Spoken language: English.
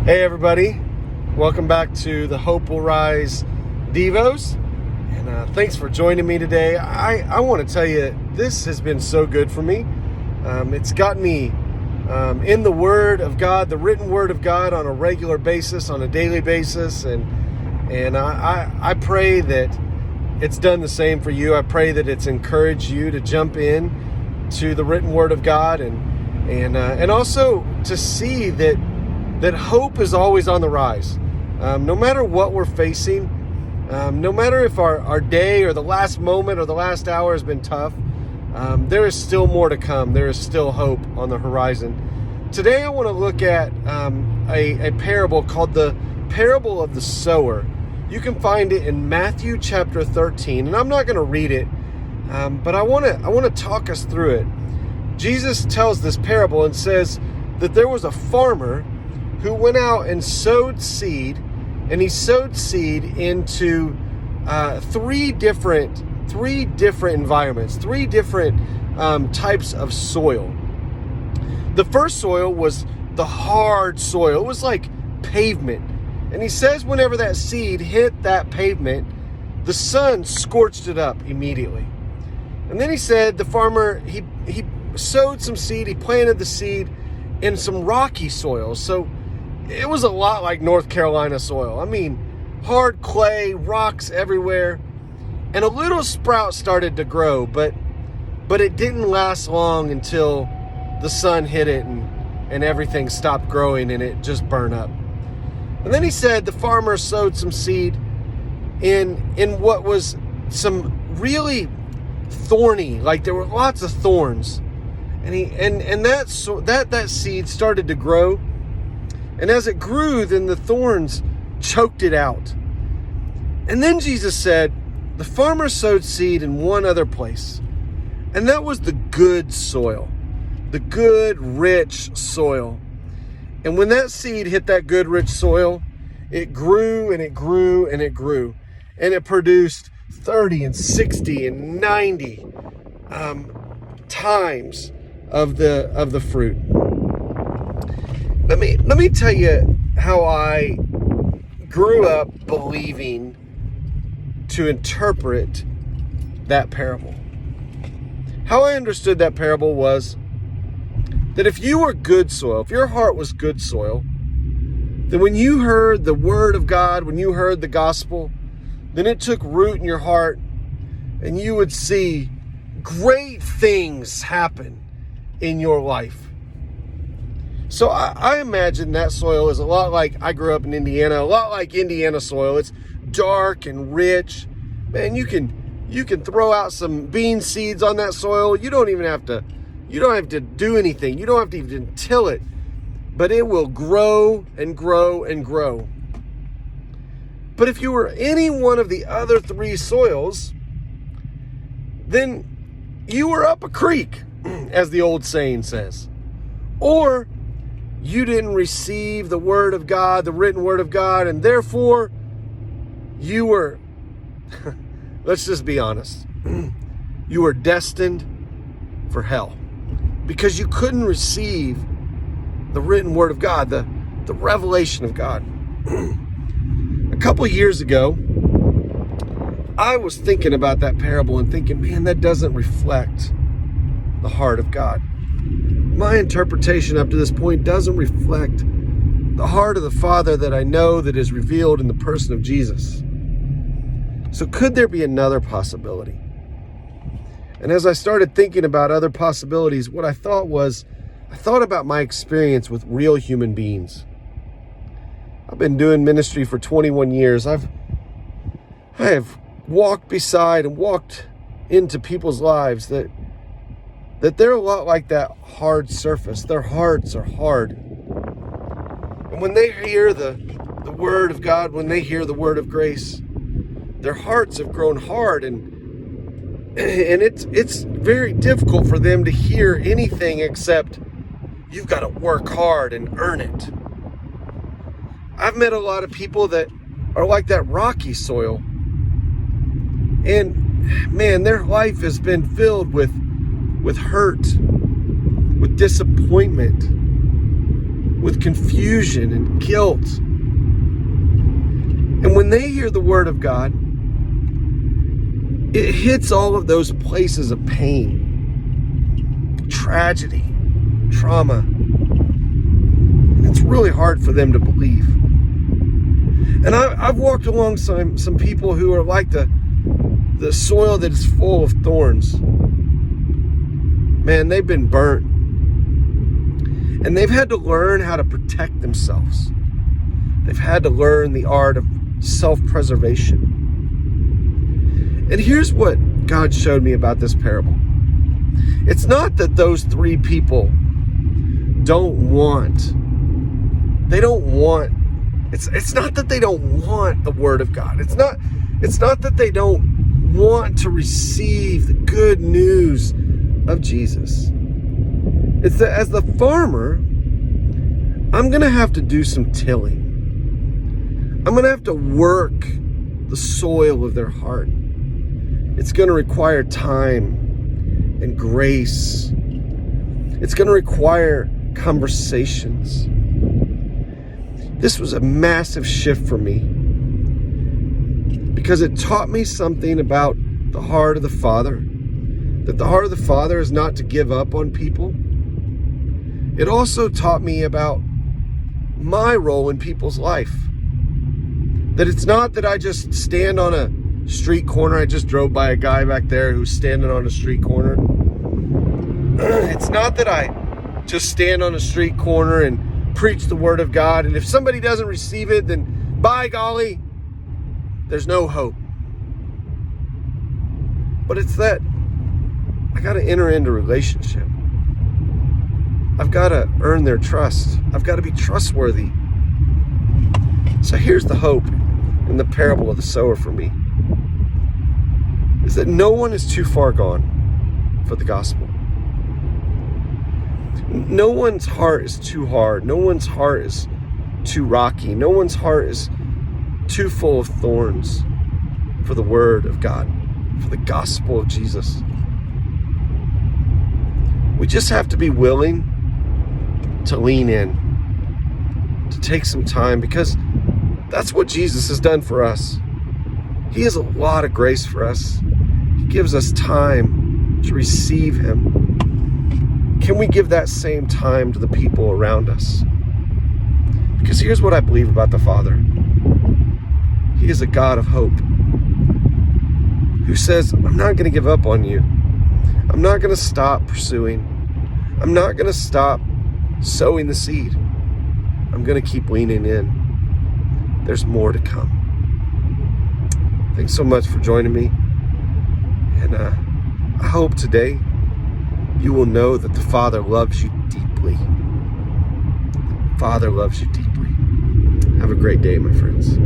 Hey everybody, welcome back to the Hope Will Rise Devos, and thanks for joining me today. I want to tell you, this has been so good for me. It's got me in the Word of God, the written Word of God, on a regular basis, on a daily basis, and I pray that it's done the same for you. I pray that it's encouraged you to jump in to the written Word of God, and also to see that hope is always on the rise. No matter what we're facing, no matter if our day or the last moment or the last hour has been tough, there is still more to come. There is still hope on the horizon. Today I want to look at a parable called the parable of the sower. You can find it in Matthew chapter 13, and I'm not going to read it, but I want to talk us through it. Jesus tells this parable and says that there was a farmer who went out and sowed seed, and he sowed seed into three different environments, three different types of soil. The first soil was the hard soil. It was like pavement. And he says whenever that seed hit that pavement, the sun scorched it up immediately. And then he said the farmer, he sowed some seed, he planted the seed in some rocky soil. So it was a lot like North Carolina soil. I mean, hard clay, rocks everywhere. And a little sprout started to grow, but it didn't last long until the sun hit it and everything stopped growing and it just burned up. And then he said the farmer sowed some seed in what was some really thorny, like there were lots of thorns. And that seed started to grow. And as it grew, then the thorns choked it out. And then Jesus said, the farmer sowed seed in one other place. And that was the good soil, the good, rich soil. And when that seed hit that good, rich soil, it grew and it grew and it grew. And it produced 30 and 60 and 90 times of the fruit. Let me tell you how I grew up believing to interpret that parable. How I understood that parable was that if you were good soil, if your heart was good soil, then when you heard the Word of God, when you heard the gospel, then it took root in your heart and you would see great things happen in your life. So I imagine that soil is a lot like, I grew up in Indiana, a lot like Indiana soil. It's dark and rich. Man, you can throw out some bean seeds on that soil. You don't have to do anything. You don't have to even till it. But it will grow and grow and grow. But if you were any one of the other three soils, then you were up a creek, as the old saying says. Or you didn't receive the Word of God, the written Word of God, and therefore you were, let's just be honest, you were destined for hell because you couldn't receive the written Word of God, the revelation of God. A couple years ago, I was thinking about that parable and thinking, man, that doesn't reflect the heart of God. My interpretation up to this point doesn't reflect the heart of the Father that I know that is revealed in the person of Jesus. So could there be another possibility? And as I started thinking about other possibilities, what I thought about my experience with real human beings. I've been doing ministry for 21 years. I have walked beside and walked into people's lives that they're a lot like that hard surface. Their hearts are hard. And when they hear the Word of God, when they hear the word of grace, their hearts have grown hard, and it's very difficult for them to hear anything except you've got to work hard and earn it. I've met a lot of people that are like that rocky soil. And man, their life has been filled with hurt, with disappointment, with confusion and guilt. And when they hear the word of God, it hits all of those places of pain, tragedy, trauma. And it's really hard for them to believe. And I've walked along some people who are like the soil that is full of thorns. Man, they've been burnt. And they've had to learn how to protect themselves. They've had to learn the art of self-preservation. And here's what God showed me about this parable. It's not that those three people don't want. It's not that they don't want the word of God. It's not that they don't want to receive the good news of Jesus. It's that as the farmer, I'm going to have to do some tilling. I'm going to have to work the soil of their heart. It's going to require time and grace. It's going to require conversations. This was a massive shift for me because it taught me something about the heart of the Father. That the heart of the Father is not to give up on people. It also taught me about my role in people's life. That it's not that I just stand on a street corner. I just drove by a guy back there who's standing on a street corner. It's not that I just stand on a street corner and preach the word of God, and if somebody doesn't receive it, then by golly, there's no hope. But it's that I got to enter into relationship. I've got to earn their trust. I've got to be trustworthy. So here's the hope in the parable of the sower for me, is that no one is too far gone for the gospel. No one's heart is too hard. No one's heart is too rocky. No one's heart is too full of thorns for the word of God, for the gospel of Jesus. We just have to be willing to lean in, to take some time, because that's what Jesus has done for us. He has a lot of grace for us. He gives us time to receive him. Can we give that same time to the people around us? Because here's what I believe about the Father. He is a God of hope who says, I'm not going to give up on you. I'm not going to stop pursuing. I'm not going to stop sowing the seed. I'm going to keep leaning in. There's more to come. Thanks so much for joining me. And I hope today you will know that the Father loves you deeply. Father loves you deeply. Have a great day, my friends.